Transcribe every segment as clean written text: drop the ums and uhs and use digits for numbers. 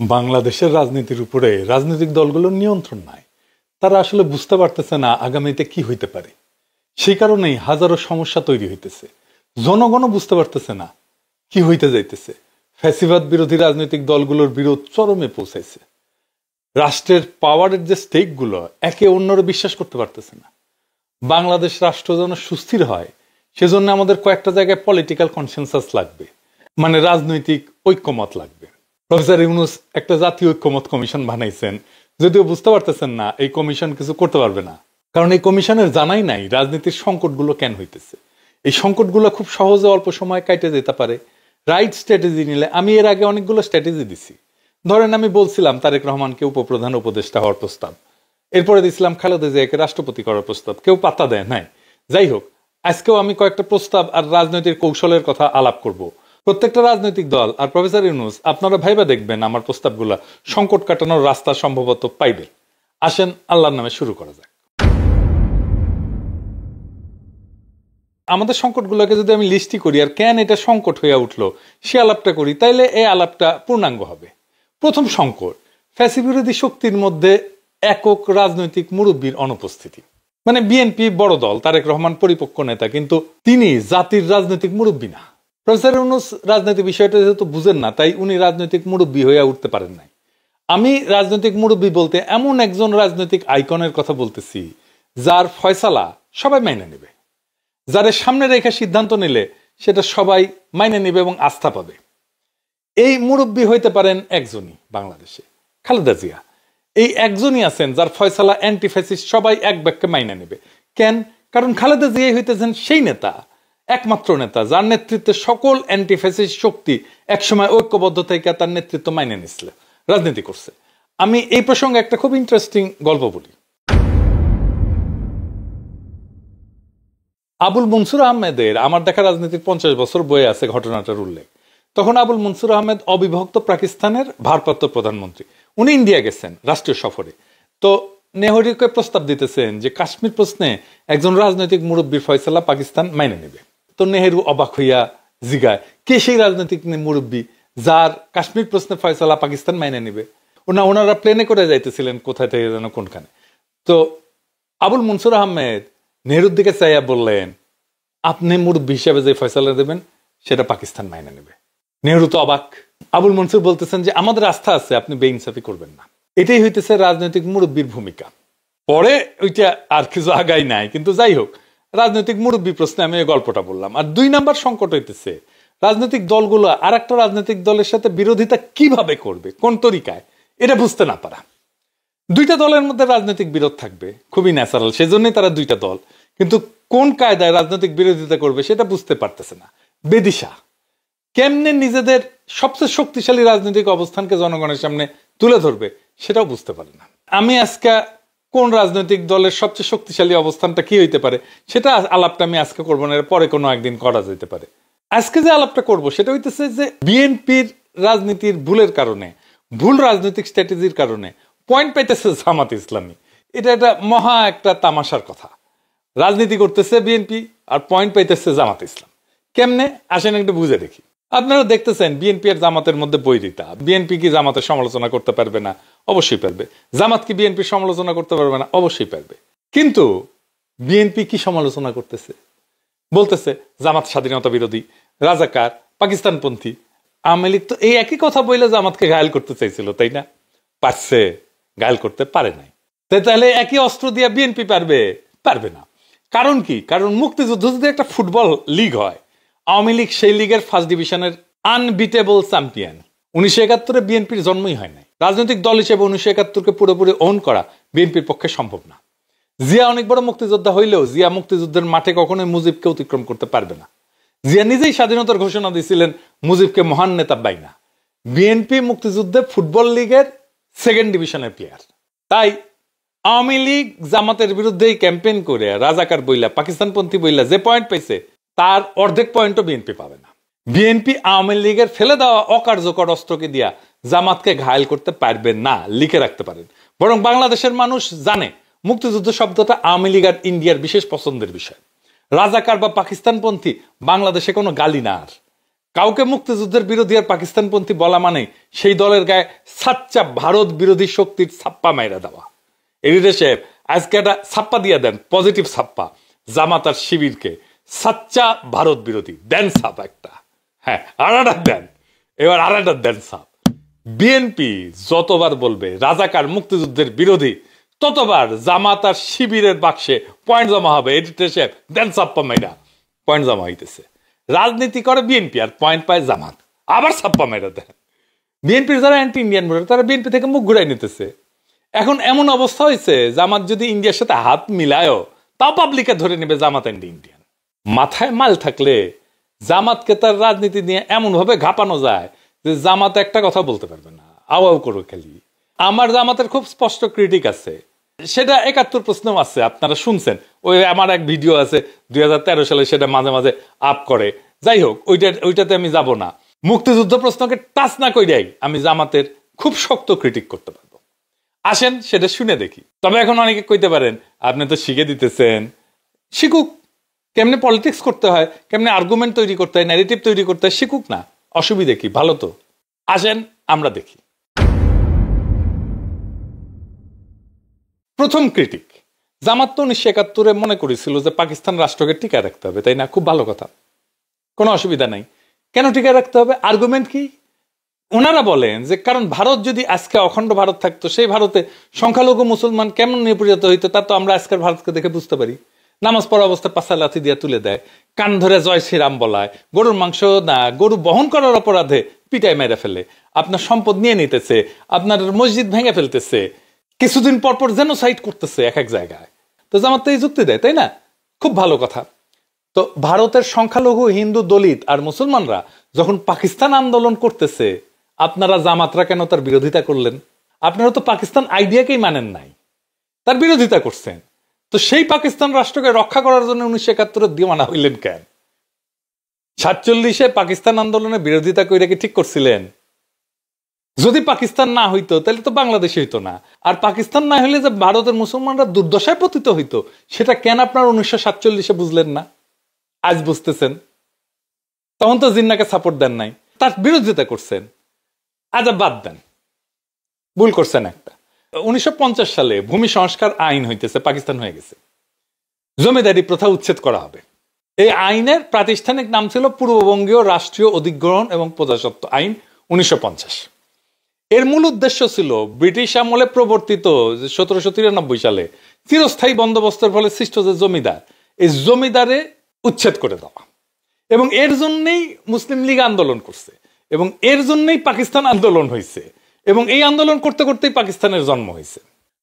বাংলাদেশের রাজনীতির উপরে রাজনৈতিক দলগুলোর নিয়ন্ত্রণ নাই। তারা আসলে বুঝতে পারতেছে না আগামীতে কি হইতে পারে। সেই কারণেই হাজারো সমস্যা তৈরি হইতেছে। জনগণও বুঝতে পারতেছে না কি হইতে যাইতেছে। ফ্যাসিবাদ বিরোধী রাজনৈতিক দলগুলোর বিরোধ চরমে পৌঁছাইছে। রাষ্ট্রের পাওয়ারের যে স্টেকগুলো একে অন্যরা বিশ্বাস করতে পারতেছে না। বাংলাদেশ রাষ্ট্র যেন সুস্থির হয় সেজন্য আমাদের কয়েকটা জায়গায় পলিটিক্যাল কনসেনসাস লাগবে, মানে রাজনৈতিক ঐক্যমত লাগবে। প্রফেসর ইউনূস একটা জাতীয় ঐক্যমত কমিশন বানাইছেন, যদিও বুঝতে পারতেছেন না এই কমিশন কিছু করতে পারবে না, কারণ এই কমিশনের জানাই নাই রাজনীতির সংকটগুলো কেন হইতেছে। এই সংকটগুলো খুব সহজে অল্প সময় কাটে যেতে পারে রাইট স্ট্র্যাটেজি নিলে। আমি এর আগে অনেকগুলো স্ট্র্যাটেজি দিছি। ধরেন আমি বলছিলাম তারেক রহমানকে উপপ্রধান উপদেষ্টা হওয়ার প্রস্তাব, এরপরে দিছিলাম খালেদা জিয়াকে রাষ্ট্রপতি করার প্রস্তাব, কেউ পাত্তা দেয় নাই। যাই হোক, আজকেও আমি কয়েকটা প্রস্তাব আর রাজনৈতিক কৌশলের কথা আলাপ করব। প্রত্যেকটা রাজনৈতিক দল আর প্রফেসর ইউনূস আপনারা ভাইবা দেখবেন আমার প্রস্তাবগুলা সংকট কাটানোর রাস্তা সম্ভবত পাইবে। আসেন আল্লাহর নামে শুরু করা যাক। আমাদের সংকটগুলোকে যদি আমি লিস্টি করি আর কেন এটা সংকট হয়ে উঠলো সে আলাপটা করি, তাইলে এই আলাপটা পূর্ণাঙ্গ হবে। প্রথম সংকট, ফ্যাসিবিরোধী শক্তির মধ্যে একক রাজনৈতিক মুরব্বীর অনুপস্থিতি। মানে বিএনপি বড় দল, তারেক রহমান পরিপক্ক নেতা, কিন্তু তিনি জাতির রাজনৈতিক মুরব্বী না। প্রফেসর ইউনূস রাজনৈতিক বিষয়টা যেহেতু বুঝেন না, তাই উনি রাজনৈতিক মুরব্বী হয়ে উঠতে পারেন নাই। আমি রাজনৈতিক মুরব্বী বলতে এমন একজন রাজনৈতিক আইকনের কথা বলতেছি যার ফয়সালা সবাই মাইনে নেবে, যারে সামনে রেখে সিদ্ধান্ত নিলে সেটা সবাই মাইনে নেবে এবং আস্থা পাবে। এই মুরব্বী হইতে পারেন একজনই বাংলাদেশে, খালেদা জিয়া। এই একজনই আছেন যার ফয়সালা অ্যান্টি ফ্যাসিস্ট সবাই এক বাক্যে মাইনে নেবে। কেন? কারণ খালেদা জিয়াই হইতেছেন সেই নেতা, একমাত্র নেতা যার নেতৃত্বে সকল অ্যান্টি ফ্যাসিস্ট শক্তি একসময় ঐক্যবদ্ধ থেকে তার নেতৃত্ব মাইনে নিছিল, রাজনীতি করছে। আমি এই প্রসঙ্গে একটা খুব ইন্টারেস্টিং গল্প বলি। আবুল মনসুর আহমেদের আমার দেখা রাজনীতির 50 বছর বয়ে আছে ঘটনাটার উল্লেখ। তখন আবুল মনসুর আহমেদ অবিভক্ত পাকিস্তানের ভারপ্রাপ্ত প্রধানমন্ত্রী। উনি ইন্ডিয়া গেছেন রাষ্ট্রীয় সফরে। তো নেহরুকে প্রস্তাব দিতেছেন যে কাশ্মীর প্রশ্নে একজন রাজনৈতিক মুরব্বীর ফয়সালা পাকিস্তান মাইনে নেবে। তো নেহেরু অবাক হইয়া জিগায়, কে সেই রাজনৈতিক মুরব্বী যার কাশ্মীর প্রশ্নে ফয়সালা পাকিস্তান মাইনে নেবে? ওনারা প্লেনে করে যাইতেছিলেন কোথায় থেকে যেন কোনখানে। তো আবুল মনসুর আহমেদ নেহরুর দিকে চাইয়া বললেন, আপনি মুরব্বী হিসাবে যে ফয়সালা দেবেন সেটা পাকিস্তান মাইনে নেবে। নেহরু তো অবাক। আবুল মনসুর বলতেছেন যে আমাদের আস্থা আছে, আপনি বেইনসাফি করবেন না। এটাই হইতেছে রাজনৈতিক মুরব্বীর ভূমিকা। পরে ওইটা আর কিছু আগাই নাই, কিন্তু যাই হোক, রাজনৈতিক মুরব্বী প্রশ্নে আমি এই গল্পটা বললাম। আর 2 নাম্বার সংকট হইতেছে রাজনৈতিক দলগুলো আর একটা রাজনৈতিক দলের সাথে বিরোধিতা কিভাবে করবে, কোন তরিকায়, এটা বুঝতে না পারা। 2টা দলের মধ্যে রাজনৈতিক বিরোধ থাকবে, খুবই ন্যাচারাল, সেজন্যই তারা 2টা দল, কিন্তু কোন কায়দায় রাজনৈতিক বিরোধিতা করবে সেটা বুঝতে পারতেছে না। বেদিশা কেমনে নিজেদের সবচেয়ে শক্তিশালী রাজনৈতিক অবস্থানকে জনগণের সামনে তুলে ধরবে সেটাও বুঝতে পারে না। আমি আজকে কোন রাজনৈতিক দলের সবচেয়ে শক্তিশালী অবস্থানটা কি হইতে পারে সেটা আলাপটা আমি আজকে করবো না, পরে কোনো একদিন করা যেতে পারে। আজকে যে আলাপটা করব সেটা হইতেছে যে বিএনপির রাজনীতির ভুলের কারণে, ভুল রাজনৈতিক স্ট্র্যাটেজির কারণে পয়েন্ট পাইতেছে জামাত ইসলামী। এটা একটা মহা একটা তামাশার কথা। রাজনীতি করতেছে বিএনপি আর পয়েন্ট পাইতেছে জামাত ইসলাম। কেমনে আসেন একটু বুঝে দেখি। আপনারা দেখতেছেন বিএনপি আর জামাতের মধ্যে বৈরিতা। বিএনপি কি জামাতের সমালোচনা করতে পারবে না? অবশ্যই পারবে। জামাত কি বিএনপির সমালোচনা করতে পারবে না? অবশ্যই পারবে। কিন্তু বিএনপি কি সমালোচনা করতেছে? বলতেছে জামাত স্বাধীনতা বিরোধী, রাজাকার, পাকিস্তানপন্থী। আওয়ামী লীগ তো এই একই কথা বলে জামাতকে ঘায়েল করতে চাইছিল, তাই না? পারছে? ঘায়েল করতে পারে নাই। তাহলে একই অস্ত্র দিয়ে বিএনপি পারবে? পারবে না। কারণ কি? কারণ মুক্তিযুদ্ধ যদি একটা ফুটবল লিগ হয়, আওয়ামী লীগ সেই লিগের ফার্স্ট ডিভিশনের আনবিটেবল চ্যাম্পিয়ন। 1971-এ বিএনপির জন্মই হয় নাই। রাজনৈতিক দল হিসেবে 1971-কে পুরোপুরি ওন করা বিএনপির পক্ষে সম্ভব না। জিয়া অনেক বড় মুক্তিযোদ্ধা হইলেও জিয়া মুক্তিযুদ্ধের মাঠে কখনোই মুজিবকে অতিক্রম করতে পারবে না। জিয়া নিজেই স্বাধীনতার ঘোষণা দিয়েছিলেন মুজিবকে মহান নেতা বাইনা। বিএনপি মুক্তিযুদ্ধে ফুটবল লিগের সেকেন্ড ডিভিশনের প্লেয়ার। তাই আওয়ামী লীগ জামাতের বিরুদ্ধেই ক্যাম্পেইন করে রাজাকার বইলা, পাকিস্তানপন্থী বইলা যে পয়েন্ট পাইছে তার অর্ধেক পয়েন্টও বিএনপি পাবে না। বিএনপি আওয়ামী লীগের ফেলে দেওয়া অকার্যকর অস্ত্রকে দিয়া জামাতকে ঘায়েল করতে পারবে না, লিখে রাখতে পারেন। বরং বাংলাদেশের মানুষ জানে মুক্তিযুদ্ধ শব্দটা আওয়ামী লীগ আর ইন্ডিয়ার বিশেষ পছন্দের বিষয়। রাজাকার বা পাকিস্তানপন্থী বাংলাদেশে কোনো গালি না। আর কাউকে মুক্তিযুদ্ধের বিরোধী আর পাকিস্তানপন্থী বলা মানে সেই দলের গায়ে সাচ্চা ভারত বিরোধী শক্তির ছাপ্পা মাইরা দেওয়া। এডিটর সাহেব আজকে একটা ছাপ্পা দিয়ে দেন, পজিটিভ ছাপ্পা, জামাত আর শিবিরকে সাচ্চা ভারত বিরোধী দেন ছাপ একটা। হ্যাঁ, আর একটা দেন, এবার আর একটা দেন ছাপ। বিএনপি যতবার বলবে রাজাকার মুক্তিযুদ্ধের বিরোধী, ততবার জামাত আর শিবিরের বাক্সে পয়েন্ট জমা হবে। এডিটর সাহেব দেন ছাপ্পা মাইরা, পয়েন্ট জমা হইতেছে। রাজনীতি করে বিএনপি আর পয়েন্ট পায় জামাত, আবার ছাপ্পা মাইরা দেন। বিএনপির যারা অ্যান্টি ইন্ডিয়ান ভোটার তারা বিএনপি থেকে মুখ ঘুরাই নিতেছে। এখন এমন অবস্থা হয়েছে জামাত যদি ইন্ডিয়ার সাথে হাত মিলায়ও তাও পাবলিকে ধরে নেবে জামাত অ্যান্টি ইন্ডিয়ান। মাথায় মাল থাকলে জামাতকে তার রাজনীতি নিয়ে এমন ভাবে ঘাপানো যায় যে জামাত একটা কথা বলতে পারবে না, আওয়াও করো খালি। আমার জামাতের খুব স্পষ্ট ক্রিটিক আছে, সেটা ৭১ প্রশ্নও আছে, আপনারা শুনছেন। ওই আমার এক ভিডিও আছে ২০১৩ সালে, সেটা মাঝে মাঝে আপ করে। যাই হোক, ওইটাতে আমি যাব না। মুক্তিযুদ্ধ প্রশ্নকে টাচ না কইরাই আমি জামাতের খুব শক্ত ক্রিটিক করতে পারবো। আসেন সেটা শুনে দেখি। তবে এখন অনেকে কইতে পারেন আপনি তো শিখে দিতেছেন, শিখুক, কেমনে পলিটিক্স করতে হয়, কেমনে আর্গুমেন্ট তৈরি করতে হয়, ন্যারেটিভ তৈরি করতে হয়, শিখুক না, অসুবিধে কি, ভালো তো। আসেন আমরা দেখি। প্রথম ক্রিটিক, জামাত তো ১৯৭১ মনে করেছিল যে পাকিস্তান রাষ্ট্রকে টিকায় রাখতে হবে, তাই না? খুব ভালো কথা, কোনো অসুবিধা নাই। কেন টিকায় রাখতে হবে? আর্গুমেন্ট কি? ওনারা বলেন যে কারণ ভারত যদি আজকে অখণ্ড ভারত থাকতো, সেই ভারতে সংখ্যালঘু মুসলমান কেমন নিপীড়িত হইতো তা তো আমরা আজকের ভারতকে দেখে বুঝতে পারি। নামাজ পড়া অবস্থায় পাশা লাথি দিয়ে তুলে দেয়, কান ধরে জয় শ্রীরাম বলায়, গরুর মাংস না গরু বহন করার অপরাধে পিটায় মেরে ফেলে, আপনার সম্পদ নিয়ে নিতেছে, আপনার মসজিদ ভেঙে ফেলতেছে, কিছুদিন পর পর জেনোসাইড করতেছে এক এক জায়গায়। তো জামাত তো এই যুক্তি দেয়, তাই না? খুব ভালো কথা। তো ভারতের সংখ্যালঘু হিন্দু, দলিত আর মুসলমানরা যখন পাকিস্তান আন্দোলন করতেছে, আপনারা জামাতরা কেন তার বিরোধিতা করলেন? আপনারা তো পাকিস্তান আইডিয়াকেই মানেন নাই, তার বিরোধিতা করছেন। তো সেই পাকিস্তান রাষ্ট্রকে রক্ষা করার জন্য ১৯৭১ দিওয়ানা হইলেন কেন? ৪৭ পাকিস্তান আন্দোলনের বিরোধিতা করে কি ঠিক করছিলেন? যদি পাকিস্তান না হইতো তাহলে তো বাংলাদেশ হইতো না। আর পাকিস্তান না হইলে যে ভারতের মুসলমানরা দুর্দশায় পতিত হইতো, সেটা কেন আপনার ১৯৪৭ বুঝলেন না? আজ বুঝতেছেন। তখন তো জিন্নাকে সাপোর্ট দেন নাই, তার বিরোধিতা করছেন। আজ বাদ দেন, ভুল করছেন একটা। ১৯৫০ সালে ভূমি সংস্কার আইন হইতেছে, পাকিস্তান হয়ে গেছে, জমিদারি প্রথা উচ্ছেদ করা হবে। এই আইনের প্রাতিষ্ঠানিক নাম ছিল পূর্ববঙ্গীয় রাষ্ট্রীয় অধিগ্রহণ এবং প্রজাস্বত্ব আইন ১৯৫০। এর মূল উদ্দেশ্য ছিল ব্রিটিশ আমলে প্রবর্তিত ১৭৯৩ সালে চিরস্থায়ী বন্দোবস্তের ফলে সৃষ্ট যে জমিদার, এই জমিদারে উচ্ছেদ করে দেওয়া। এবং এর জন্যই মুসলিম লীগ আন্দোলন করছে, এবং এর জন্যই পাকিস্তান আন্দোলন হয়েছে, এবং এই আন্দোলন করতে করতেই পাকিস্তানের জন্ম হয়েছে।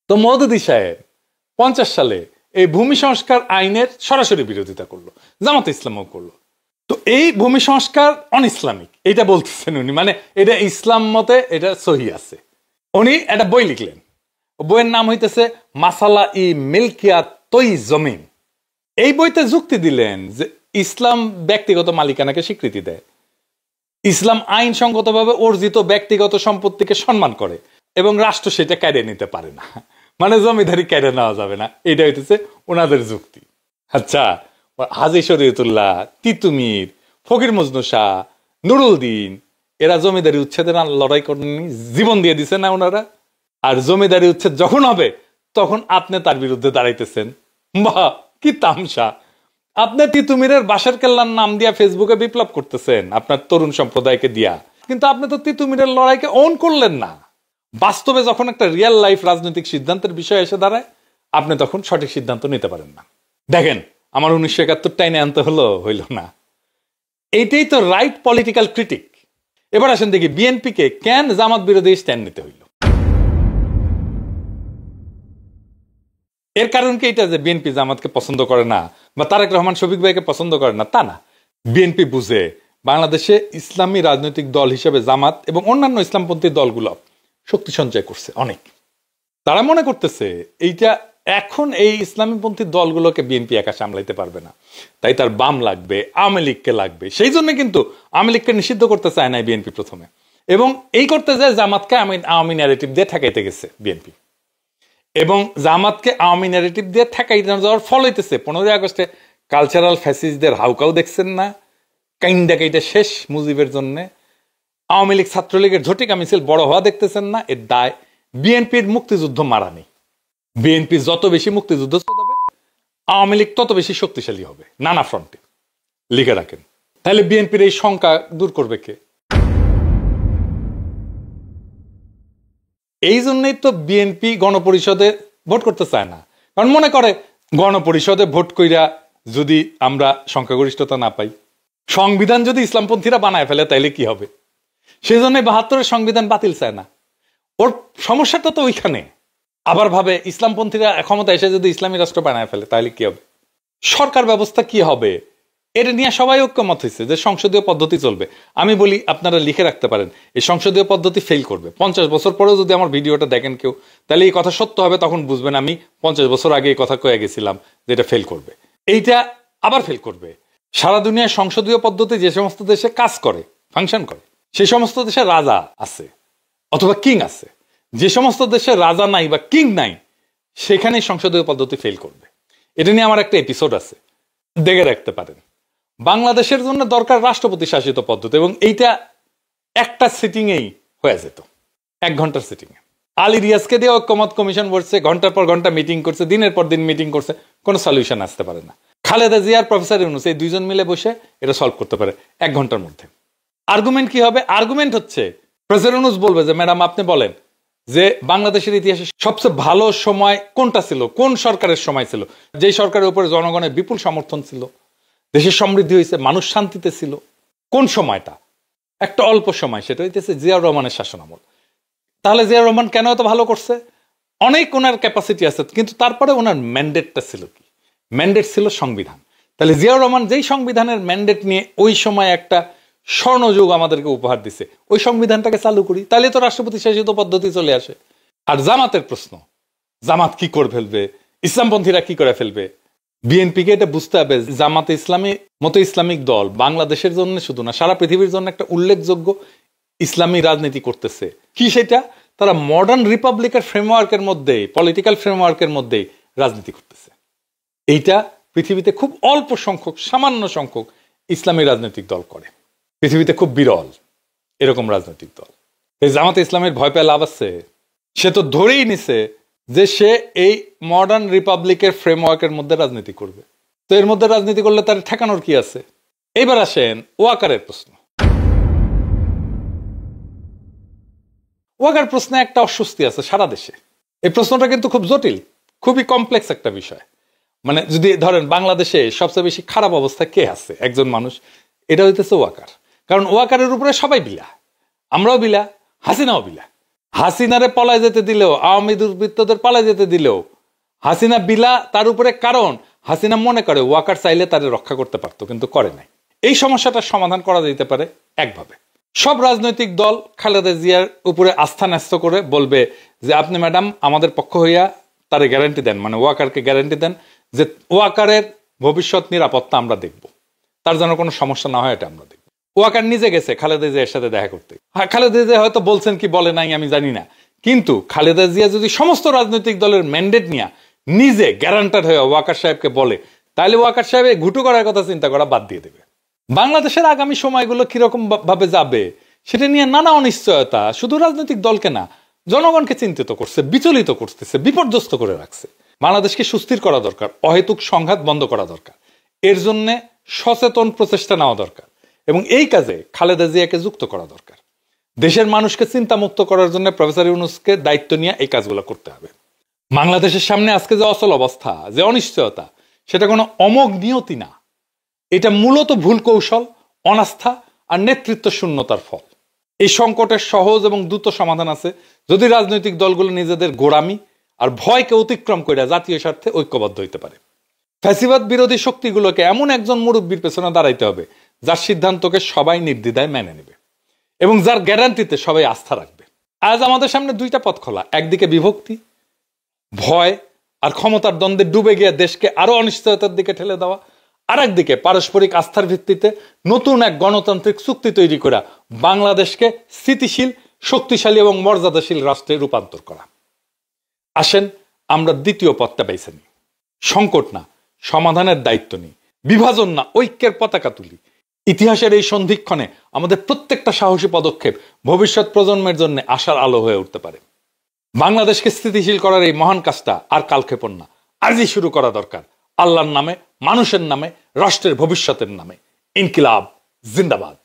তো মওদুদী সাহেব ৫০ সালে এই ভূমি সংস্কার আইনের সরাসরি বিরোধিতা করলো, জামাত ইসলামও করলো। তো এই ভূমি সংস্কার অন ইসলামিক এটা বলতেছেন উনি, মানে এটা ইসলাম মতে এটা সহি আছে। উনি একটা বই লিখলেন, বইয়ের নাম হইতেছে মাসালা ই মিলকিয়াত তৈ জমিন। এই বইতে যুক্তি দিলেন যে ইসলাম ব্যক্তিগত মালিকানাকে স্বীকৃতি দেয়, ইসলাম আইনসঙ্গতভাবে অর্জিত ব্যক্তিগত সম্পত্তিকে সম্মান করে, এবং রাষ্ট্র সেটা কেড়ে নিতে পারে না, মানে জমিদারি কেড়ে নেওয়া যাবে না। এটা হইতেছে ওনাদের যুক্তি। আচ্ছা, হাজী শরীয়তুল্লাহ, তিতুমির, ফকির মজনু শাহ, নুরুল দিন, এরা জমিদারি উচ্ছেদের লড়াই করেননি, জীবন দিয়ে দিছে না ওনারা? আর জমিদারি উচ্ছেদ যখন হবে তখন আপনি তার বিরুদ্ধে দাঁড়াইতেছেন। বাহ, কি তামসা! আপনি তিতুমিরের বাঁশের কেল্লার নাম দিয়া ফেসবুকে বিপ্লব করতেছেন আপনার তরুণ সম্প্রদায়কে দিয়া, কিন্তু আপনি তো তিতুমিরের লড়াইকে অন করলেন না। বাস্তবে যখন একটা রিয়েল লাইফ রাজনৈতিক সিদ্ধান্তের বিষয় এসে দাঁড়ায়, আপনি তখন সঠিক সিদ্ধান্ত নিতে পারেন না। দেখেন, আমার ১৯৭১ টাইনে আনতে হইল না। এইটাই তো রাইট পলিটিক্যাল ক্রিটিক। এবার আসেন দেখি বিএনপি কে কেন জামাত বিরোধী স্ট্যান্ড নিতে হইল। এর কারণ কি এটা যে বিএনপি জামাতকে পছন্দ করে না বা তারেক রহমান শফিক ভাইকে পছন্দ করে না? তা না। বিএনপি বুঝে বাংলাদেশে ইসলামী রাজনৈতিক দল হিসেবে জামাত এবং অন্যান্য ইসলামপন্থী দলগুলো শক্তি সঞ্চয় করছে অনেক। তারা মনে করতেছে এইটা এখন এই ইসলামীপন্থী দলগুলোকে বিএনপি একা সামলাইতে পারবে না, তাই তার বাম লাগবে, আওয়ামী লীগকে লাগবে। সেই জন্য কিন্তু আওয়ামী লীগকে নিষিদ্ধ করতে চায় না বিএনপি প্রথমে, এবং এই করতে যায় জামাতকে আওয়ামী ন্যারেটিভ দিয়ে ঠেকাইতে গেছে বিএনপি, এবং জামাতকে আওয়ামী ন্যারেটিভ দিয়ে ঠেকাইতে যাওয়ার ফল হইতেছে 15ই আগস্টে কালচারাল ফ্যাসিস্টদের হাউকাও দেখছেন না, কাইন্ডা কাইটা শেষ মুজিবের জন্য। আওয়ামী লীগ ছাত্রলীগের ঝটিকা মিছিল বড় হওয়া দেখতেছেন না, এর দায় বিএনপির মুক্তিযুদ্ধ মারা নেই। বিএনপি যত বেশি মুক্তিযুদ্ধ চালাবে, আওয়ামী লীগ তত বেশি শক্তিশালী হবে নানা ফ্রন্টে। লিখে রাখেন। তাহলে বিএনপির এই শঙ্কা দূর করবে কে? এই জন্যই তো বিএনপি গণপরিষদে ভোট করতে চায় না, কারণ মনে করে গণপরিষদে ভোট কইরা যদি আমরা সংখ্যাগরিষ্ঠতা না পাই, সংবিধান যদি ইসলামপন্থীরা বানায় ফেলে তাইলে কি হবে। সেই জন্য 72-এর সংবিধান বাতিল চায় না। ওর সমস্যাটা তো ওইখানে। আবার ভাবে ইসলামপন্থীরা ক্ষমতা এসে যদি ইসলামী রাষ্ট্র বানায় ফেলে তাহলে কি হবে, সরকার ব্যবস্থা কি হবে। এটা নিয়ে সবাই ঐক্যমত হয়েছে যে সংসদীয় পদ্ধতি চলবে। আমি বলি আপনারা লিখে রাখতে পারেন, এই সংসদীয় পদ্ধতি ফেল করবে। 50 বছর পরেও যদি আমার ভিডিওটা দেখেন কেউ, তাহলে এই কথা সত্য হবে, তখন বুঝবেন আমি 50 বছর আগে এই কথা কয়ে গেছিলাম যে এটা ফেল করবে। এইটা আবার ফেল করবে। সারা দুনিয়ায় সংসদীয় পদ্ধতি যে সমস্ত দেশে কাজ করে, ফাংশন করে, সেই সমস্ত দেশে রাজা আছে অথবা কিং আছে। যে সমস্ত দেশে রাজা নাই বা কিং নাই, সেখানেই সংসদীয় পদ্ধতি ফেল করবে। এটা নিয়ে আমার একটা এপিসোড আছে, দেখে রাখতে পারেন। বাংলাদেশের জন্য দরকার রাষ্ট্রপতি শাসিত পদ্ধতি, এবং এইটা একটা সিটিংয়েই হয়ে যেত, 1 ঘন্টার সিটিংয়ে। আলী রিয়াজকে দিয়ে ঐক্যমত কমিশন বসছে, ঘন্টার পর ঘন্টা মিটিং করছে, দিনের পর দিন মিটিং করছে, কোনো সলিউশন আসতে পারে না। খালেদা জিয়া আর প্রফেসর ইউনূস এই দুইজন মিলে বসে এটা সলভ করতে পারে 1 ঘন্টার মধ্যে। আর্গুমেন্ট কি হবে? আর্গুমেন্ট হচ্ছে প্রফেসর ইউনূস বলবে যে ম্যাডাম আপনি বলেন যে বাংলাদেশের ইতিহাসে সবচেয়ে ভালো সময় কোনটা ছিল, কোন সরকারের সময় ছিল, যেই সরকারের উপরে জনগণের বিপুল সমর্থন ছিল, দেশের সমৃদ্ধি হয়েছে, মানুষ শান্তিতে ছিল। কোন সময়টা? একটা অল্প সময়, সেটা হইতেছে জিয়াউর রহমানের শাসনামল। তাহলে জিয়াউর রহমান কেন এত ভালো করছে? অনেক ওনার ক্যাপাসিটি আছে, কিন্তু তারপরে ওনার ম্যান্ডেটটা ছিল কি? ম্যান্ডেট ছিল সংবিধান। তাহলে জিয়াউর রহমান যেই সংবিধানের ম্যান্ডেট নিয়ে ওই সময় একটা স্বর্ণযুগ আমাদেরকে উপহার দিছে, ওই সংবিধানটাকে চালু করি, তাহলে তো রাষ্ট্রপতি শাসিত পদ্ধতি চলে আসে। আর জামাতের প্রশ্ন, জামাত কি করে ফেলবে, ইসলামপন্থীরা কি করে ফেলবে? বিএনপিকে এটা বুঝতে হবে, জামাতে ইসলামী মতো ইসলামিক দল বাংলাদেশের জন্য শুধু না, সারা পৃথিবীর জন্য একটা উল্লেখযোগ্য ইসলামী রাজনীতি করতেছে। কি সেটা? তারা মডার্ন রিপাবলিকের ফ্রেমওয়ার্কের মধ্যেই, পলিটিক্যাল ফ্রেমওয়ার্কের মধ্যেই রাজনীতি করতেছে। এইটা পৃথিবীতে খুব অল্প সংখ্যক, সামান্য সংখ্যক ইসলামী রাজনৈতিক দল করে। পৃথিবীতে খুব বিরল এরকম রাজনৈতিক দল। এই জামাতে ইসলামের ভয় পেয়ে লাভ আছে? সে তো ধরেই নিছে যে সে এই মডার্ন রিপাবলিকের ফ্রেমওয়ার্কের মধ্যে রাজনীতি করবে। তো এর মধ্যে রাজনীতি করলে তার ঠেকানোর কি আছে? এবার আসেন ওয়াকারের প্রশ্ন। ওয়াকার প্রশ্নে একটা অস্বস্তি আছে সারা দেশে। এই প্রশ্নটা কিন্তু খুব জটিল, খুবই কমপ্লেক্স একটা বিষয়। মানে যদি ধরেন বাংলাদেশে সবচেয়ে বেশি খারাপ অবস্থায় কে আছে, একজন মানুষ, এটা হইতেছে ওয়াকার। কারণ ওয়াকারের উপরে সবাই বিলা, আমরাও বিলা, হাসিনাও বিলা। হাসিনারে পলায় যেতে দিলেও, আওয়ামী দুর্বৃত্তদের পালায় যেতে দিলেও হাসিনা বিলা তার উপরে, কারণ হাসিনা মনে করে ওয়াকার চাইলে তারে রক্ষা করতে পারতো, কিন্তু করে নাই। এই সমস্যাটার সমাধান করা যেতে পারে একভাবে। সব রাজনৈতিক দল খালেদা জিয়ার উপরে আস্থা ন্যস্ত করে বলবে যে আপনি ম্যাডাম আমাদের পক্ষ হইয়া তারে গ্যারান্টি দেন, মানে ওয়াকারকে গ্যারান্টি দেন যে ওয়াকারের ভবিষ্যৎ নিরাপত্তা আমরা দেখব, তার যেন কোনো সমস্যা না হয় এটা আমরা দেখব। ওয়াকার নিজে গেছে খালেদা জিয়ার সাথে দেখা করতে। হ্যাঁ, খালেদা জিয়া হয়তো বলছেন কি বলে নাই আমি জানি না, কিন্তু খালেদা জিয়া যদি সমস্ত রাজনৈতিক দলের ম্যান্ডেট নিয়ে নিজে গ্যারান্টার হয়ে ওয়াকার সাহেবকে বলে, তাহলে ওয়াকার সাহেব ঘুটু করার কথা চিন্তা করা বাদ দিয়ে দেবে। বাংলাদেশের আগামী সময়গুলো কিরকম ভাবে যাবে সেটা নিয়ে নানা অনিশ্চয়তা শুধু রাজনৈতিক দলকে না, জনগণকে চিন্তিত করছে, বিচলিত করতেছে, বিপর্যস্ত করে রাখছে। বাংলাদেশকে সুস্থির করা দরকার, অহেতুক সংঘাত বন্ধ করা দরকার, এর জন্য সচেতন প্রচেষ্টা নেওয়া দরকার, এবং এই কাজে খালেদা জিয়াকে যুক্ত করা দরকার। দেশের মানুষকে চিন্তামুক্ত করার জন্য প্রফেসর ইউনূসকে দায়িত্ব নিয়ে এই কাজগুলো করতে হবে। বাংলাদেশের সামনে আজকে যে অচল অবস্থা, যে অনিশ্চয়তা, সেটা কোনো অমোঘ নিয়তি না, এটা মূলত ভুল কৌশল, অনাস্থা আর নেতৃত্ব শূন্যতার ফল। এই সংকটের সহজ এবং দ্রুত সমাধান আছে যদি রাজনৈতিক দলগুলো নিজেদের গোড়ামি আর ভয়কে অতিক্রম করে জাতীয় স্বার্থে ঐক্যবদ্ধ হইতে পারে। ফ্যাসিবাদ বিরোধী শক্তিগুলোকে এমন একজন মুরব্বীর পেছনে দাঁড়াইতে হবে যার সিদ্ধান্তকে সবাই নির্দ্বিধায় মেনে নেবে এবং যার গ্যারান্টিতে সবাই আস্থা রাখবে। আজ আমাদের সামনে দুইটা পথ খোলা, একদিকে বিভক্তি, ভয় আর ক্ষমতার দ্বন্দ্বে ডুবে গিয়ে দেশকে আরো অনিশ্চয়তার দিকে ঠেলে দেওয়া, আর একদিকে পারস্পরিক আস্থার ভিত্তিতে নতুন এক গণতান্ত্রিক চুক্তি তৈরি করা বাংলাদেশকে স্থিতিশীল, শক্তিশালী এবং মর্যাদাশীল রাষ্ট্রে রূপান্তর করা। আসেন আমরা দ্বিতীয় পথটা বেছে নিই। সংকট না, সমাধানের দায়িত্ব নিই। বিভাজন না, ঐক্যের পতাকা তুলি। ইতিহাসের এই সন্ধিক্ষণে আমাদের প্রত্যেকটা সাহসী পদক্ষেপ ভবিষ্যৎ প্রজন্মের জন্য আশার আলো হয়ে উঠতে পারে। বাংলাদেশকে স্থিতিশীল করার এই মহান কাজটা আর কালক্ষেপণ না, আজই শুরু করা দরকার। আল্লাহর নামে, মানুষের নামে, রাষ্ট্রের ভবিষ্যতের নামে। ইনকিলাব জিন্দাবাদ।